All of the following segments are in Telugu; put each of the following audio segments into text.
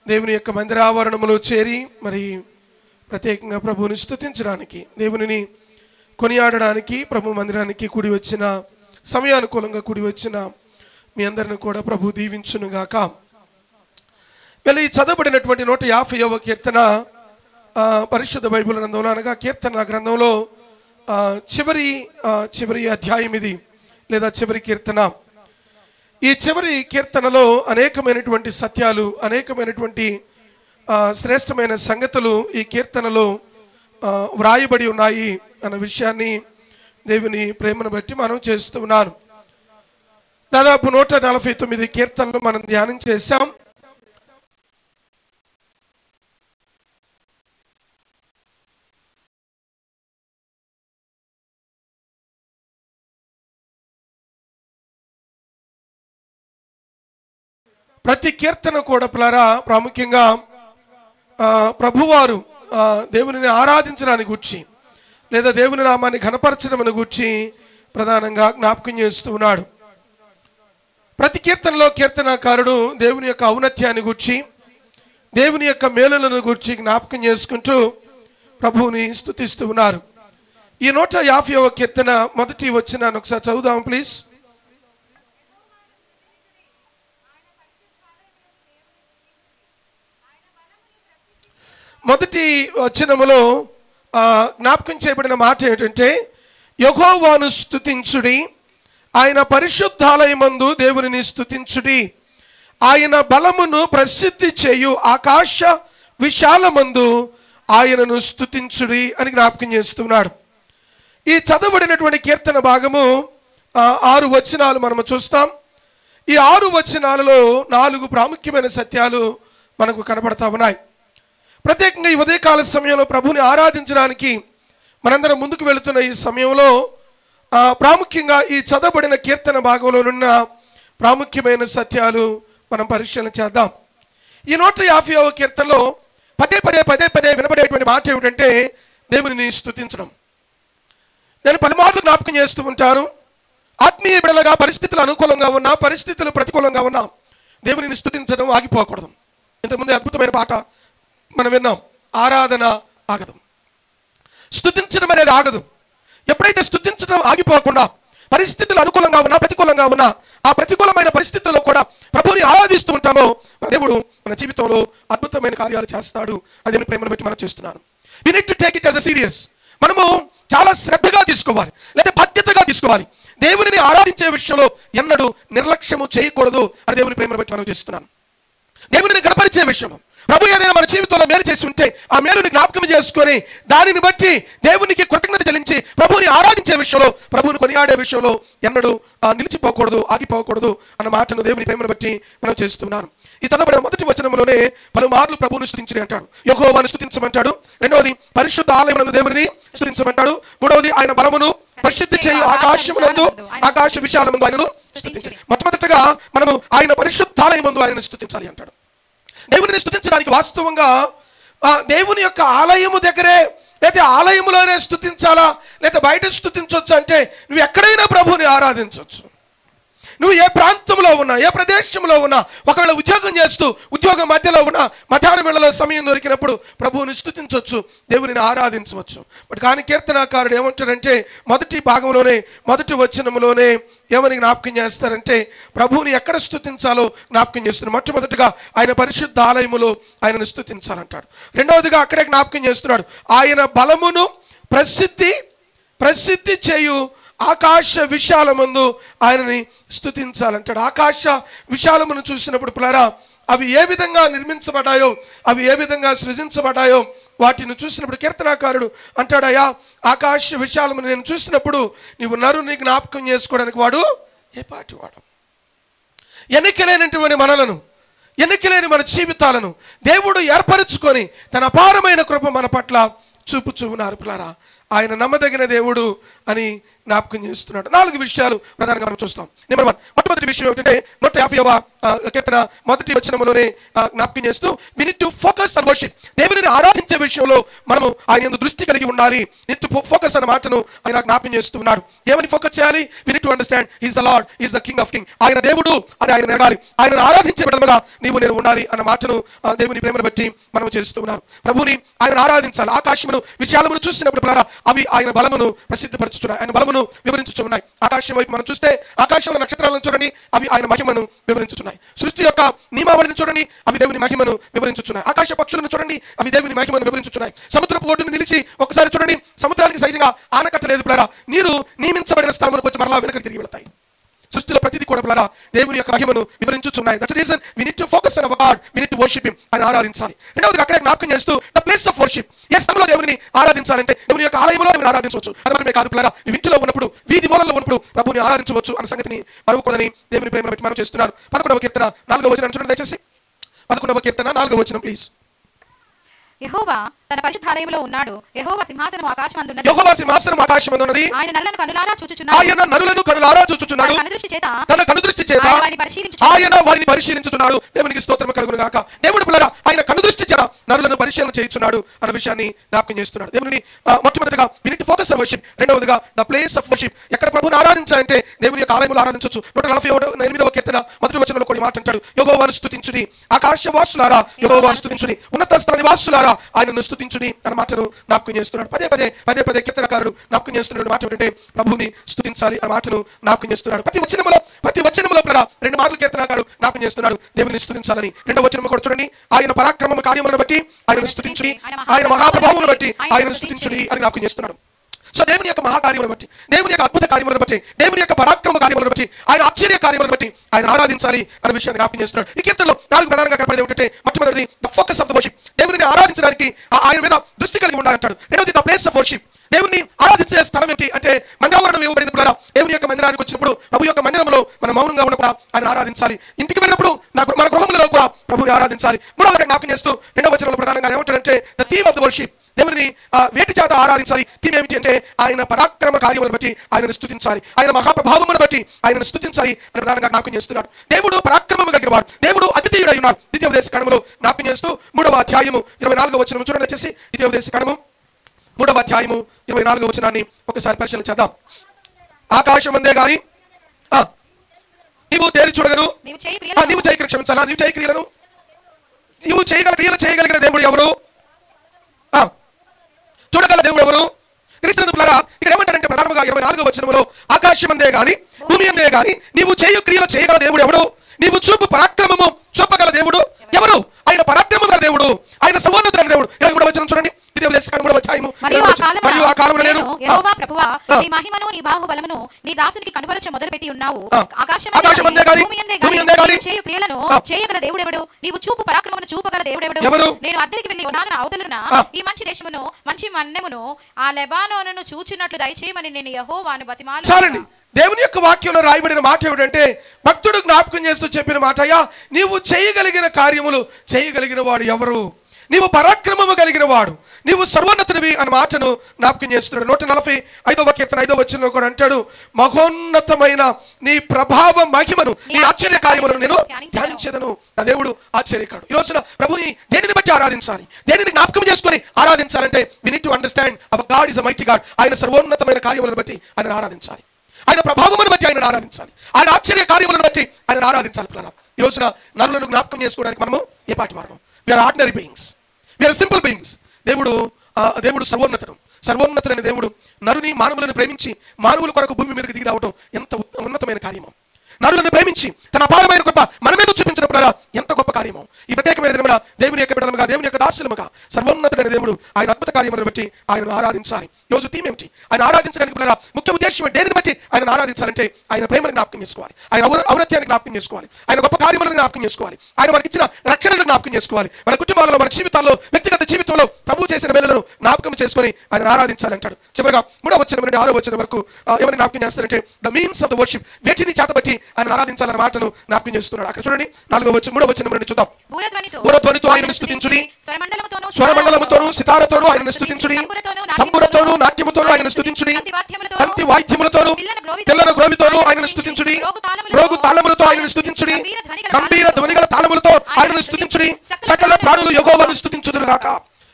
దేవుని యొక్క మందిరావరణములో చేరి మరి ప్రత్యేకంగా ప్రభువుని స్తుతించడానికి, దేవునిని కొనియాడడానికి ప్రభు మందిరానికి కూడి వచ్చిన, సమయానుకూలంగా కూడి వచ్చిన మీ అందరిని కూడా ప్రభు దీవించునుగాక. వెళ్ళి చదవబడినటువంటి 150వ కీర్తన పరిశుద్ధ బైబిల్ గ్రంథంలో అనగా కీర్తన గ్రంథంలో చివరి అధ్యాయం ఇది, లేదా చివరి కీర్తన. ఈ చివరి కీర్తనలో అనేకమైనటువంటి సత్యాలు, అనేకమైనటువంటి శ్రేష్టమైన సంగతులు ఈ కీర్తనలో వ్రాయబడి ఉన్నాయి అన్న విషయాన్ని దేవుని ప్రేమను బట్టి మనం చేస్తూ ఉన్నాను. దాదాపు 149 కీర్తనలు మనం ధ్యానం చేశాం. ప్రతి కీర్తన కూడా ప్రాముఖ్యంగా ప్రభువారు దేవునిని ఆరాధించడానికి గురించి, లేదా దేవుని నామాన్ని ఘనపరచడం గురించి ప్రధానంగా జ్ఞాపకం చేస్తూ ఉన్నాడు. ప్రతి కీర్తనలో కీర్తనాకారుడు దేవుని యొక్క ఔన్నత్యాన్ని గురించి, దేవుని యొక్క మేలులను గురించి జ్ఞాపకం చేసుకుంటూ ప్రభువుని స్తుతిస్తూ ఉన్నారు. ఈ 150వ కీర్తన మొదటి వచనాన్ని ఒకసారి చదువుదాం ప్లీజ్. మొదటి వచనములో జ్ఞాపకం చేయబడిన మాట ఏంటంటే, యెహోవాను స్తుతించుడి, ఆయన పరిశుద్ధాలయమందు దేవునిని స్తుతించుడి, ఆయన బలమును ప్రసిద్ధి చేయు ఆకాశ విశాలమందు ఆయనను స్తుతించుడి అని జ్ఞాపకం చేస్తున్నాడు. ఈ చదవబడినటువంటి కీర్తన భాగము 6 వచనాలు మనము చూస్తాం. ఈ 6 వచనాలలో 4 ప్రాముఖ్యమైన సత్యాలు మనకు కనబడతా ఉన్నాయి. ప్రత్యేకంగా ఈ ఉదయకాల సమయంలో ప్రభుని ఆరాధించడానికి మనందరం ముందుకు వెళుతున్న ఈ సమయంలో ప్రాముఖ్యంగా ఈ చదవబడిన కీర్తన భాగంలో ఉన్న ప్రాముఖ్యమైన సత్యాలు మనం పరిశీలన చేద్దాం. ఈ 150వ కీర్తనలో పదే పదే వినబడేటువంటి మాట ఏమిటంటే దేవునిని స్తుతించడం. నేను 10 మార్లు జ్ఞాపకం చేస్తూ ఉంటాను. ఆత్మీయ బిడ్డలుగా పరిస్థితులు అనుకూలంగా ఉన్నా, పరిస్థితులు ప్రతికూలంగా ఉన్నా దేవునిని స్తుతించడం ఆగిపోకూడదు. ఇంతకుముందు అద్భుతమైన పాట మనం విన్నాం, ఆరాధన ఆగదు, స్తుతించడం అనేది ఆగదు. ఎప్పుడైతే స్తుతించడం ఆగిపోకుండా పరిస్థితులు అనుకూలంగా ఉన్నా, ప్రతికూలంగా ఉన్నా, ఆ ప్రతికూలమైన పరిస్థితుల్లో కూడా ప్రభువుని ఆరాధిస్తూ ఉంటామో దేవుడు మన జీవితంలో అద్భుతమైన కార్యాలు చేస్తాడు. అదే ప్రేమను బట్టి మనం చేస్తున్నాను. We need to take it as a serious. మనము చాలా శ్రద్ధగా తీసుకోవాలి, లేదా బాధ్యతగా తీసుకోవాలి. దేవునిని ఆరాధించే విషయంలో ఎన్నడూ నిర్లక్ష్యము చేయకూడదు. అది దేవుని ప్రేమను బట్టి మనం చేస్తున్నాను. దేవునిని గణపరిచే విషయంలో ప్రభు ఏదైనా మన జీవితంలో మేలు చేసి ఉంటే ఆ మేలుని జ్ఞాపకం చేసుకొని దానిని బట్టి దేవునికి కృతజ్ఞత చెల్లించి ప్రభువుని ఆరాధించే విషయంలో, ప్రభువుని కొనియాడే విషయంలో ఎన్నడూ నిలిచిపోకూడదు, ఆగిపోకూడదు అన్న మాటను దేవుని ప్రేమను బట్టి మనం చేస్తున్నాను. ఈ చదవబడిన మొదటి వచనంలోనే పలుమార్లు ప్రభువుని స్తుతించని అంటాడు, యెహోవాను స్తుతించమంటాడు. రెండవది పరిశుద్ధ ఆలయమునందు దేవుని స్తుతించమంటాడు. మూడవది ఆయన బలమును ప్రసిద్ధి చేయు ఆకాశమునందు, ఆకాశ విశాలమందు ఆయనను స్తుతించాలి. మొట్టమొదటిగా మనము ఆయన పరిశుద్ధాలయమందు ఆయనను స్తుతించాలి అంటాడు. దేవుని స్తుతించడానికి వాస్తవంగా దేవుని యొక్క ఆలయము దగ్గరే, లేదా ఆలయములోనే స్తుతించాలా, లేదా బయట స్తుతించవచ్చు అంటే నువ్వు ఎక్కడైనా ప్రభువుని ఆరాధించవచ్చు. నువ్వు ఏ ప్రాంతంలో ఉన్నా, ఏ ప్రదేశంలో ఉన్నా, ఒకవేళ ఉద్యోగం చేస్తూ ఉద్యోగం మధ్యలో ఉన్నా, మధ్యాహ్నం వేళలో సమయం దొరికినప్పుడు ప్రభువుని స్తుతించవచ్చు, దేవునిని ఆరాధించవచ్చు. బట్ కానీ కీర్తనాకారుడు ఏమంటాడంటే మొదటి భాగంలోనే, మొదటి వచనంలోనే ఏమని జ్ఞాపకం చేస్తారంటే ప్రభువుని ఎక్కడ స్తుతించాలో జ్ఞాపకం చేస్తున్నారు. మొట్టమొదటిగా ఆయన పరిశుద్ధ ఆలయములో ఆయనను స్తుతించాలంటాడు. రెండవదిగా అక్కడే జ్ఞాపకం చేస్తున్నాడు, ఆయన బలమును ప్రసిద్ధి చేయు ఆకాశ విశాలమందు ఆయనని స్తుతించాలంటాడు. ఆకాశ విశాలమును చూసినప్పుడు పిల్లరా, అవి ఏ విధంగా నిర్మించబడ్డాయో, అవి ఏ విధంగా సృజించబడ్డాయో వాటిని చూసినప్పుడు కీర్తనాకారుడు అంటాడయ్యా, ఆకాశ విశాలమును నేను చూసినప్పుడు నీవు నరుని జ్ఞాపకం చేసుకోవడానికి వాడు ఏ పాటి వాడు. ఎన్నికలేనటువంటి మనలను, ఎన్నికలేని మన జీవితాలను దేవుడు ఏర్పరచుకొని తన అపారమైన కృప మన పట్ల చూపుచూ ఉన్నారు పిల్లరా. ఆయన నమ్మదగిన దేవుడు, అని జ్ఞాపకం చేస్తున్నాడు. 4 విషయాలు ప్రధానంగా మనం చూస్తాం. నెంబర్ 1, మొట్టమొదటి విషయం ఏమిటంటే 150వ కీర్తన మొదటి వచనంలోనే జ్ఞాపకం చేస్తూ we need to focus on worship. దేవునిని ఆరాధించే విషయంలో మనము ఆయన యందు దృష్టి కలిగి ఉండాలి. నీడ్ టు ఫోకస్ అన్న మాటను ఆయన జ్ఞాపకం చేస్తున్నాడు. ఏమని ఫోకస్ చేయాలి? We need to understand he is the lord, he is the king of king. ఆయన దేవుడు అని ఆయన ఎరగాలి. ఆయనను ఆరాధించే విధముగా నీవు నేను ఉండాలి అన్న మాటను దేవుని ప్రేమను బట్టి మనం చేస్తున్నాం. ప్రభుని ఆయన ఆరాధించాలి. ఆకాశమును విశాలమును చూసినప్పుడు అవి ఆయన బలమును ప్రసిద్ధపరచుచున్నాయి, ఆయన బలమును వివరించుచున్నాయి. ఆకాశం వైపు మనం చూస్తే ఆకాశంలో నక్షత్రాలను చూడండి, అవి ఆయన మహిమను వివరించుచున్నాయి. సృష్టి యొక్క నియమావళిని చూడండి, అవి దేవుని మహిమను వివరించుచున్నాయి. ఆకాశ పక్షులను చూడండి, అవి దేవుని మహిమను వివరించుచున్నాయి. సముద్రపు ఒడ్డును నిలిచి ఒకసారి చూడండి, సముద్రానికి సైజంగా ఆనకట్ట లేదు పిల్లరా, నీరు నియమించబడిన స్థలములకు వచ్చి మరలా వెనక్కి తిరిగి వెళ్తాయి. సృష్టిలో ప్రతిదీ కూడా పిల్లరా దేవుని యొక్క మహిమను వివరించుచున్నాయి. That's the reason we need to focus on our God, we need to worship him, ఆయన ఆరాధించాలి. రెండవది అక్కడే జ్ఞాపకం చేస్తూ ద ప్లేస్ ఆఫ్ వర్షిప్. ఏ స్థలంలో దేవుని ఆరాధించాలంటే దేవుని యొక్క ఆలయంలో దేవుని ఆరాధించవచ్చు. అది మనమే కాదు పిల్లరా, ఇంటిలో ఉన్నప్పుడు, వీధి మూలలో ఉన్నప్పుడు ప్రభుని ఆరాధించవచ్చు అన్న సంగతిని మరవకూడదని దేవుని ప్రేమను బట్టి మనం చేస్తున్నాను. 11వ కీర్తన 4వ వచనం చూడండి దయచేసి. 11వ కీర్తన 4వ వచనం ప్లీజ్. యెహోవా తన పరిశుద్ధాలయములో ఉన్నాడు. యెహోవా సింహాసనము ఆకాశమందున్నది. యెహోవా సింహాసనము ఆకాశమందున్నది. ఆయన నరులను కనులారా చూచుచున్నాడు. ఆయన నరులను కనులారా చూచుచున్నాడు. తన కనుదృష్టి చేత ఆయన వారిని పరిశీలించుచున్నాడు. దేవునికి స్తోత్రం కలుగును గాక. దేవుడు పిల్లరా ఆయన కనుదృష్టి చేత నరులను పరిశీలన చేయుచున్నాడు అన్న విషయాన్ని జ్ఞాపకం చేస్తున్నాడు. దేవుని మొట్టమొదటిగా we need to focus on worship. రెండవదిగా ద ప్లేస్ ఆఫ్ వర్షిప్. ఎక్కడ ప్రభువుని ఆరాధించాలంటే దేవుని యొక్క ఆలయంలో ఆరాధించవచ్చు. 148వ కీర్తన మొదటి వచనంలో కూడా మాట అంటాడు, యెహోవాను స్తుతించుడి ఆకాశవాసులారా, యెహోవాను స్తుతించుడి ఉన్నత స్థల నివాసులారా, ఆయనను స్తుతించుడి అన్న మాటను జ్ఞాపకం చేస్తున్నాడు. పదే పదే కీర్తనకారుడు జ్ఞాపకం చేస్తున్న మాట ఏంటంటే ప్రభువుని స్తుతించాలి అన్న మాటను జ్ఞాపకం చేస్తున్నాడు. ప్రతి వచనములో కూడా 2 మార్లు కీర్తనకారుడు జ్ఞాపకం చేస్తున్నాడు దేవుని స్తుతించాలని. 2వ వచనం కూడా చూడండి, ఆయన పరాక్రమ కార్యములను బట్టి ఆయనను స్తుతించుడి, ఆయన మహాప్రభావమును బట్టి ఆయనను స్తుతించుడి అని జ్ఞాపకం చేస్తున్నాడు. సో దేవుని యొక్క మహాకార్యములను బట్టి, దేవుని యొక్క అద్భుత కార్యములను బట్టి, దేవుని యొక్క పరాక్రమ కార్యములను బట్టి, ఆయన ఆశ్చర్య కార్యములను బట్టి ఆయన ఆరాధించాలి అనే విషయాన్ని జ్ఞాపకం చేస్తున్నాడు. ఈ కీర్తనలో 4 ప్రధానంగా కనపడేది ఏమిటంటే మొట్టమొదటిది the focus of the worship. దేవుని ఆరాధించడానికి ఆయన మీద దృష్టి కలిగి ఉండాలంటాడు. రెండవది ద ప్లేస్ ఆఫ్ వర్షిప్. దేవుని ఆరాధించే స్థలం ఏంటి అంటే మందిరావరణం ఇవ్వబడింది కూడా. దేవుని యొక్క మందిరానికి వచ్చినప్పుడు ప్రభు యొక్క మందిరంలో మనం మౌనంగా ఉన్నప్పుడు ఆయన ఆరాధించాలి. ఇంటికి వెళ్ళినప్పుడు మన గృహంలో కూడా ప్రభుని ఆరాధించాలి. మూడవది జ్ఞాపకం చేస్తూ 2వ వచనంలో ప్రధానంగా ఏమంటాడంటే the theme of the worship. దేవుని వేటి చేత ఆరాధించాలి. థీమ్ ఏమిటి అంటే ఆయన పరాక్రమ కార్యములను బట్టి ఆయనను స్తుతించాలి, ఆయన మహాప్రభావమును బట్టి ఆయనను స్తుతించాలి అని ప్రధానంగా జ్ఞాపకం చేస్తున్నాడు. దేవుడు పరాక్రమము కలిగిన వాడు, దేవుడు అద్వితీయుడై ఉన్నాడు. ద్వితీయోపదేశ కాండములో జ్ఞాపకం చేస్తూ 3వ అధ్యాయము 24వ వచనం చూడండి వచ్చేసి. ద్వితీయోపదేశ కాండము 3వ అధ్యాయము 24వ వచనాన్ని ఒకసారి పరిశీలన చేద్దాం. ఆకాశమందే గాని నీవు తేరి చూడగను, నీవు క్షమించాలా, నీవు చేయి క్రియలను, నీవు క్రియలు చేయగలిగిన దేవుడు ఎవరు? చూడగల దేవుడు ఎవరు? క్రీస్తునందులారా ఇక్కడ ఏమంటారంటే ప్రధానంగా 24వ వచనంలో ఆకాశమందే గాని భూమి అందే గాని నీవు చేయు క్రియలు చేయగల దేవుడు ఎవడు? నీవు చూపు పరాక్రమము చూపగల దేవుడు ఎవరు? ఆయన పరాక్రమం గల దేవుడు, ఆయన సర్వోన్నతుడైన దేవుడు. 23వ వచనం చూడండి. మరియు ఆ కాలమున నేను యెహోవా ప్రభువా నీ మహిమను నీ బాహుబలమును నీ దాసునికి కనబరచ మొదలుపెట్టి ఉన్నావు. ఆకాశమందే గాని భూమి అందే గాని చేయు క్రియలను చేయగల దేవుడు ఎవడు? నీవు చూపు పరాక్రమమును చూపగల దేవుడు ఎవడు? నేను అద్దరికి వెళ్ళి యోర్దాను అవతలున ఈ మంచి దేశమును మంచి మన్నెమును ఆ లెబానోనును చూచున్నట్లు దయచేయమని నేను యెహోవాను బతిమాలుకొన్నాను. దేవుని యొక్క వాక్యంలో రాయబడిన మాట ఏమిటంటే భక్తుడు జ్ఞాపకం చేస్తూ చెప్పిన మాట, అయ్యా నీవు చేయగలిగిన కార్యములు చేయగలిగిన వాడు ఎవరు? నీవు పరాక్రమము కలిగిన వాడు, నీవు సర్వోన్నతుడివి అన్న మాటను జ్ఞాపకం చేస్తున్నాడు. 145వ కీర్తన 5వ వచనంలో కూడా అంటాడు, మహోన్నతమైన నీ ప్రభావ మహిమను నీ ఆశ్చర్య కార్యములను నేను ధ్యానించేదను. నా దేవుడు ఆశ్చర్యకాడు. ఈ రోజున ప్రభుని దేనిని బట్టి ఆరాధించాలి, దేనిని జ్ఞాపకం చేసుకొని ఆరాధించాలంటే we need to understand our God is a mighty God. ఆయన సర్వోన్నతమైన కార్యములను బట్టి ఆయన ఆరాధించాలి, ఆయన ప్రభావమును బట్టి ఆయన ఆరాధించాలి, ఆయన ఆశ్చర్య కార్యములను బట్టి ఆయన ఆరాధించాలి. ఈ రోజున నరులను జ్ఞాపకం చేసుకోవడానికి మనము ఏ పాటి మార్గం? We are ordinary beings, we are simple beings. దేవుడు సర్వోన్నతుడైన దేవుడు నరుని మానవులను ప్రేమించి మానవుల కొరకు భూమి మీదకి దిగి రావడం ఎంత ఉన్నతమైన కార్యమో. నరులను ప్రేమించి తన అపారమైన కృప మన మీద చూపించినప్పుడు ఎంత గొప్ప కార్యమో. ఈ ప్రత్యేకమైన దినమున దేవుని యొక్క బిడ్డలుగా, దేవుని యొక్క దాసులముగా సర్వోన్నతుడైన దేవుడు ఆయన అద్భుత కార్యములను బట్టి ఆయనను ఆరాధించాలి. ఈరోజు థీమ్ ఏమిటి? ఆయన ఆరాధించడానికి ముఖ్య ఉద్దేశం దేనిని బట్టి ఆయన ఆరాధించాలంటే ఆయన ప్రేమను జ్ఞాపకం చేసుకోవాలి, ఆయన ఔన్నత్యాన్ని జ్ఞాపకం చేసుకోవాలి, ఆయన గొప్ప కార్యములను జ్ఞాపకం చేసుకోవాలి, ఆయన మనకి ఇచ్చిన రక్షణను జ్ఞాపకం చేసుకోవాలి, మన కుటుంబాలలో మన జీవితాల్లో వ్యక్తిగత జీవితంలో ప్రభు చేసిన మేలులను జ్ఞాపకం చేసుకొని ఆయన ఆరాధించాలంటాడు. చివరిగా 3వ వచనం నుండి 6వ వచనం వరకు ఎవరిని జ్ఞాపకం చేస్తారంటే the means of the worship. వేటిని చేతబట్టి ఆయన ఆరాధించాలన్న మాటను జ్ఞాపకం చేస్తున్నాడు. అక్కడ చూడండి 3వ వచనం నుండి చూద్దాం. బూరధ్వనితో ఆయనను స్తుతించుడి, స్వరమండలముతోను సితారతోను ఆయనను స్తుతించుడి, తంబురతోను నాట్యముతోను ఆయనను స్తుతించుడి, తంతి వాయిద్యములతోను పిల్లల గ్రోవితోను ఆయనను స్తుతించుడి, రోగు తాళములతో ఆయనను స్తుతించుడి, గంభీర ధ్వనిగల తాళములతో ఆయనను స్తుతించుడి, సకల ప్రాణులు యెహోవాను స్తుతించుదురు గాక.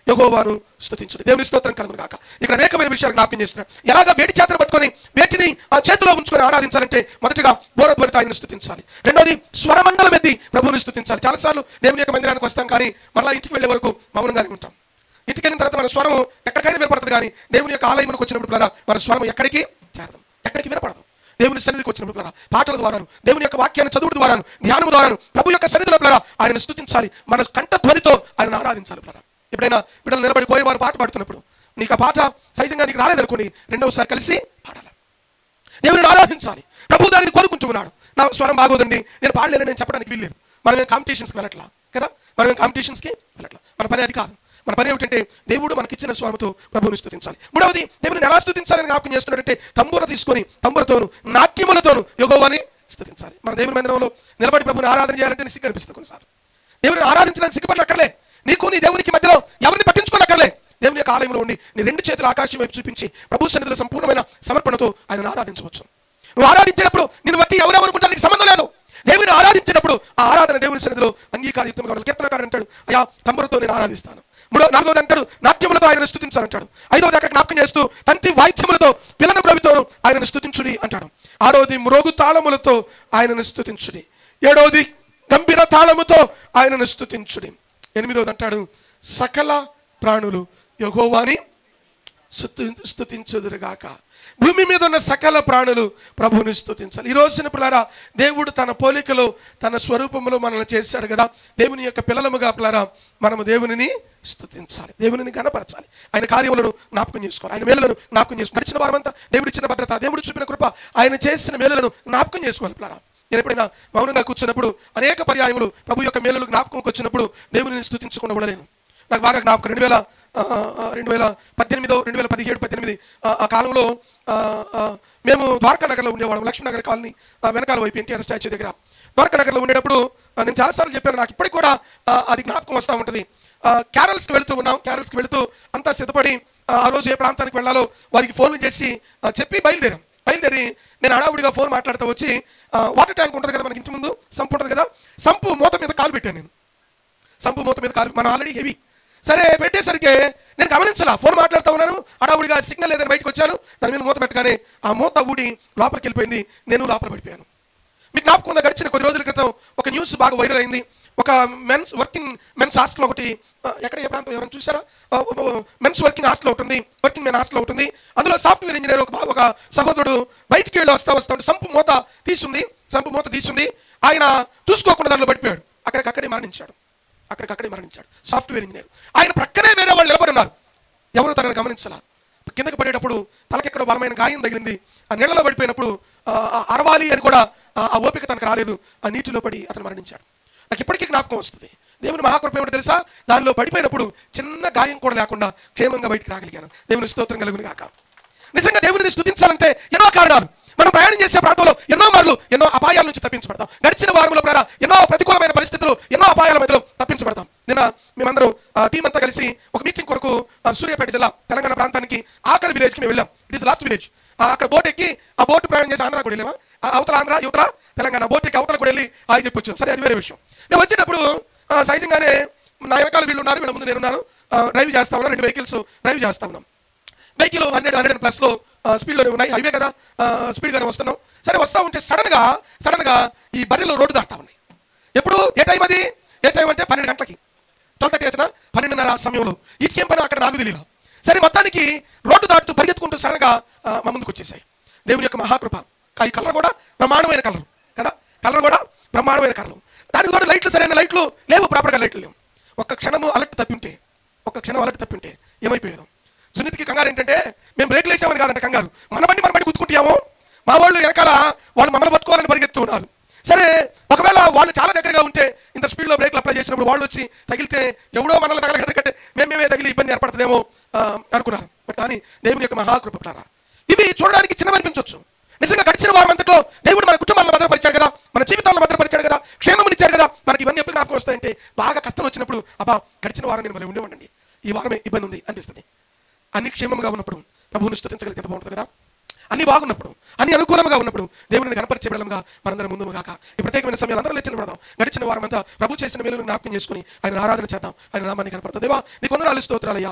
యెహోవాను స్తుతించుడి. దేవుని స్తోత్రం కలుగును గాక. ఇక్కడ అనేకమైన విషయాలు జ్ఞాపకం చేస్తున్నాడు. ఎలాగ వేడి చేతను పట్టుకొని వేటిని ఆ చేతిలో ఉంచుకొని ఆరాధించాలంటే మొదటిగా బోరధ్వనితో ఆయనను స్తుతించాలి. రెండోది స్వరమండలం ఎత్తి ప్రభువుని స్తుతించాలి. చాలాసార్లు దేవుని యొక్క మందిరానికి వస్తాం, కానీ మళ్ళీ ఇంటికి వెళ్ళే వరకు మౌనంగానే ఉంటాం. ఇంటికి వెళ్ళిన తర్వాత మన స్వరం ఎక్కడికైనా వినపడుతుంది, కానీ దేవుని యొక్క ఆలయంలోకి వచ్చినప్పుడు మన స్వరం ఎక్కడికి చేరదు, ఎక్కడికి వినపడదు. దేవుని సన్నిధికి వచ్చినప్పుడు పాటల ద్వారాను, దేవుని యొక్క వాక్యాన్ని చదువుడు ద్వారాను, ధ్యానం ద్వారాను ప్రభు యొక్క సన్నిధిలో ఆయనను స్తుతించాలి. మన కంఠ ధ్వనితో ఆయన ఆరాధించాలి. ఎప్పుడైనా బిడ్డలు నిలబడి కోరి వారు పాట పాడుతున్నప్పుడు నీకు ఆ పాట సహజంగా నీకు రాలేదనుకోండి, రెండవసారి కలిసి పాడాలి. దేవుని ఆరాధించాలి. ప్రభు దానిని కోరుకుంటున్నాడు. నా స్వరం బాగోదండి, నేను పాడలేను, నేను చెప్పడానికి వీల్లేదు. మనం కాంపిటీషన్స్కి వెళ్ళట్లా కదా, మనం కాంపిటీషన్స్కి వెళ్ళట్లా. మన పని అది కాదు. మన పని ఏమిటంటే దేవుడు మనకిచ్చిన స్వరముతో ప్రభువుని స్తుతించాలి. మూడవది దేవుని ఎలా స్తుతించాలని జ్ఞాపకం చేస్తున్నాడంటే తంబూర తీసుకొని తంబురతోను నాట్యములతోను యెహోవాని స్తుతించాలి. మన దేవుని మందిరంలో నిలబడి ప్రభుని ఆరాధన చేయాలంటే సిగ్గు అనిపిస్తుంది. కొన్నిసార్లు దేవుని ఆరాధించడానికి సిగ్గుపడనక్కర్లే. నీకు నీ దేవునికి మధ్యలో ఎవరిని పట్టించుకోనక్కర్లే. దేవుని యొక్క ఆలయంలో ఉండి నీ రెండు చేతులు ఆకాశం వైపు చూపించి ప్రభు సన్నిధిలో సంపూర్ణమైన సమర్పణతో ఆయన ఆరాధించవచ్చు. నువ్వు ఆరాధించినప్పుడు నిన్ను బట్టి ఎవరెవరుకుంటానికి సంబంధం లేదు. దేవుని ఆరాధించినప్పుడు ఆ ఆరాధన దేవుని సన్నిధిలో అంగీకారయుక్తంగా ఉండాలి. కీర్తనకారుడు అంటాడు, అయ్యా తంబురతో నేను ఆరాధిస్తాను. నాలుగోది అంటాడు, నాట్యములతో ఆయనను స్తుతించాలంటాడు. ఐదవది అక్కడ జ్ఞాపకం చేస్తూ తంతి వాయిద్యములతో పిల్లల ప్రభుత్వం ఆయనను స్తుతించుడి అంటాడు. ఆరోది మ్రోగు తాళములతో ఆయనను స్తుతించుడి. ఏడవది గంభీర తాళముతో ఆయనను స్తుతించుడి. ఎనిమిదవది అంటాడు, సకల ప్రాణులు యెహోవాని స్తుతించుదురుగాక. భూమి మీద ఉన్న సకల ప్రాణులు ప్రభువుని స్తుతించాలి. ఈ రోజున పిల్లారా, దేవుడు తన పోలికలో తన స్వరూపంలో మనల్ని చేశాడు కదా. దేవుని యొక్క పిల్లలముగా పిల్లారా మనము దేవునిని స్తుతించాలి, దేవునిని గణపరచాలి. ఆయన కార్యములను జ్ఞాపకం చేసుకోవాలి, ఆయన మేలులను జ్ఞాపకం చేసుకోవాలి. గడిచిన వారమంతా దేవుడు ఇచ్చిన భద్రత, దేవుడు చూపిన కృప, ఆయన చేసిన మేలులను జ్ఞాపకం చేసుకోవాలి. పిల్లారా, నేను ఎప్పుడైనా మౌనంగా కూర్చున్నప్పుడు అనేక పర్యాయములు ప్రభు యొక్క మేలులు జ్ఞాపకంకి వచ్చినప్పుడు దేవునిని స్తుతించకుండా ఉండలేను. నాకు బాగా జ్ఞాపకం 2018 2017-18 ఆ కాలంలో మేము ద్వారకా నగర్లో ఉండేవాళ్ళం. లక్ష్మీనగర్ కాలనీ వెనకాల వైపు ఎన్టీఆర్ స్టాచ్యూ దగ్గర ద్వారకా నగర్లో ఉండేటప్పుడు నేను చాలాసార్లు చెప్పాను, నాకు ఇప్పటికి కూడా అది జ్ఞాపకం వస్తూ ఉంటుంది. క్యారల్స్కి వెళుతూ ఉన్నాం. క్యారల్స్కి వెళుతూ అంతా సిద్ధపడి ఆ రోజు ఏ ప్రాంతానికి వెళ్ళాలో వారికి ఫోన్లు చేసి చెప్పి బయలుదేరి నేను హడావుడిగా ఫోన్ మాట్లాడుతూ వచ్చి వాటర్ ట్యాంక్ ఉంటుంది కదా మనకి ఇంటి ముందు, సంపు ఉంటుంది కదా, సంపు మూత మీద కాలు పెట్టాను. నేను సంపు మూత మీద కాలు, మనం ఆల్రెడీ హెవీ. సరే పెట్టేసరికి నేను గమనించాలా, ఫోన్ మాట్లాడుతూ ఉన్నాను, హడావుడిగా సిగ్నల్ లేదని బయటకు వచ్చాను. దాని మీద మూత పెట్టగానే ఆ మూత ఊడి లోపలికి వెళ్ళిపోయింది, నేను లోపల పడిపోయాను. మీకు జ్ఞాపకం ఉందా, గడిచిన కొద్ది రోజుల క్రితం ఒక న్యూస్ బాగా వైరల్ అయింది. ఒక వర్కింగ్ మెన్స్ హాస్టల్ ఒకటి, ఎక్కడ ఏ ప్రాంతం ఎవరైనా చూసారా, మెన్స్ వర్కింగ్ హాస్టల్ ఒకటి ఉంది, వర్కింగ్ మెన్ హాస్టల్ ఉంటుంది. అందులో సాఫ్ట్వేర్ ఇంజనీర్ ఒక సహోదరుడు బయటికి వెళ్ళి వస్తా సంపు మూత తీసుంది, ఆయన చూసుకోకుండా దానిలో పడిపోయాడు. అక్కడికక్కడే మరణించాడు. Software engineer. ఆయన ప్రక్కనే వేరే వాళ్ళు నిలబడి ఉన్నారు. ఎవరు తనని గమనించాల. కిందకి పడేటప్పుడు తలకెక్కడో బలమైన గాయం తగిలింది. ఆ నీళ్ళలో పడిపోయినప్పుడు అరవాలి అని కూడా ఆ ఓపిక తనకు రాలేదు. ఆ నీటిలో పడి అతను మరణించాడు. నాకు ఇప్పటికీ జ్ఞాపకం వస్తుంది. దేవుని మహాకృప ఏమిటో తెలుసా, దానిలో పడిపోయినప్పుడు చిన్న గాయం కూడా లేకుండా క్షేమంగా బయటికి రాగలిగాను. దేవుని స్తోత్రం కలుగును గాక. నిజంగా దేవుని స్తుతించాలంటే ఎన్నో కారణాలు. మనం ప్రయాణం చేసే ప్రాంతంలో ఎన్నో మార్లు ఎన్నో అపాయాల నుంచి తప్పించబడతాం. గడిచిన వారంలో ఎన్నో ప్రతికూలమైన పరిస్థితులు, ఎన్నో అపాయాల మధ్యలో తప్పించబడతాం. నిన్న మేమందరం టీం అంతా కలిసి ఒక మీటింగ్ కొరకు సూర్యాపేట జిల్లా తెలంగాణ ప్రాంతానికి ఆఖరి విలేజ్కి మేము వెళ్ళాం. It is last village. అక్కడ బోట్ ఎక్కి ఆ బోట్ ప్రయాణం చేసి ఆంధ్ర కూడా వెళ్ళామా, అవతల ఆంధ్ర యువతల తెలంగాణ బోట్ ఎక్కి అవతల కూడా వెళ్ళి ఆగి చెప్పొచ్చు. సరే, అది వేరే విషయం. మేము వచ్చేటప్పుడు సహజంగానే నా వెనకాల వీళ్ళు ఉన్నారు, వీళ్ళ ముందు నేనున్నాను. డ్రైవ్ చేస్తా ఉన్నాను, 2 వెహికల్స్ డ్రైవ్ చేస్తా ఉన్నాం. వెహికల్ 100+ స్పీడ్లో ఉన్నాయి, హైవే కదా, స్పీడ్గానే వస్తున్నాం. సరే, వస్తూ ఉంటే సడన్గా ఈ బర్రెలు రోడ్డు దాటుతా ఉన్నాయి. ఎప్పుడు ఏ టైం అంటే 12 గంటలకి, 12:30 వచ్చిన 12:30 సమయంలో. ఇటుకేం పని అక్కడ నాకు తెలియదు. సరే, మొత్తానికి రోడ్డు దాటుతూ పరిగెత్తుకుంటూ సడన్గా మా ముందుకు వచ్చేసాయి. దేవుని యొక్క మహాకృప. ఈ కలర్ కూడా బ్రహ్మాండమైన కలర్ కదా, బ్రహ్మాండమైన కలర్. దానికి కూడా లైట్లు, సరైన లైట్లు లేవు, ప్రాపర్గా లైట్లు లేవు. ఒక్క క్షణం అలర్ట్ తప్పింటే ఏమైపోయాం. సునీతికి కంగారు ఏంటంటే మేము బ్రేక్లు వేసామని కాదంటే కంగారు, మన బండి గుర్తుకుంటాము. మా వాళ్ళు వెనకాల వాళ్ళు మమ్మల్ని పట్టుకోవాలని పరిగెత్తు ఉన్నారు. సరే, ఒకవేళ వాళ్ళు చాలా దగ్గరగా ఉంటే ఇంత స్పీడ్లో బ్రేక్లు అప్లై చేసినప్పుడు వాళ్ళు వచ్చి తగిలితే ఎవడో మనల్ని తగలకంటే మేమే తగిలి ఇబ్బంది ఏర్పడుతుందేమో అనుకున్నారు. బట్ కానీ దేవుని యొక్క మహాకృప. ఇవి చూడడానికి చిన్నవనిపించవచ్చు. నిజంగా గడిచిన వారం అంతట్లో దేవుడు మన కుటుంబాలను భద్రపరిచాడు కదా, మన జీవితాలను భద్రపరిచాడు కదా, క్షేమమునిచ్చాడు కదా. మనకి ఇవన్నీ ఎప్పుడు జ్ఞాపకం వస్తాయంటే బాగా కష్టం వచ్చినప్పుడు గడిచిన వారం నేను మళ్ళీ ఉండేవాడండి, ఈ వారమే ఇబ్బంది ఉంది అనిపిస్తుంది. అన్ని క్షేమంగా ఉన్నప్పుడు ప్రభువుని స్తుతించగలిగితే ఎంత బాగుంటుంది కదా. అన్ని బాగున్నప్పుడు, అన్ని అనుకూలంగా ఉన్నప్పుడు దేవుడిని కనపరిచే బిడ్డలుగా మనందరం ముందుము గాక. ఈ ప్రత్యేకమైన సమయాలు అందరూ లేచి నిలబడదాం. గడిచిన వారం అంతా ప్రభు చేసిన మేలును జ్ఞాపకం చేసుకుని ఆయన ఆరాధన చేద్దాం. ఆయన నామాన్ని కనపడుతుంది. దేవా నీ కొందనాలు స్తోత్రాలయ్యా.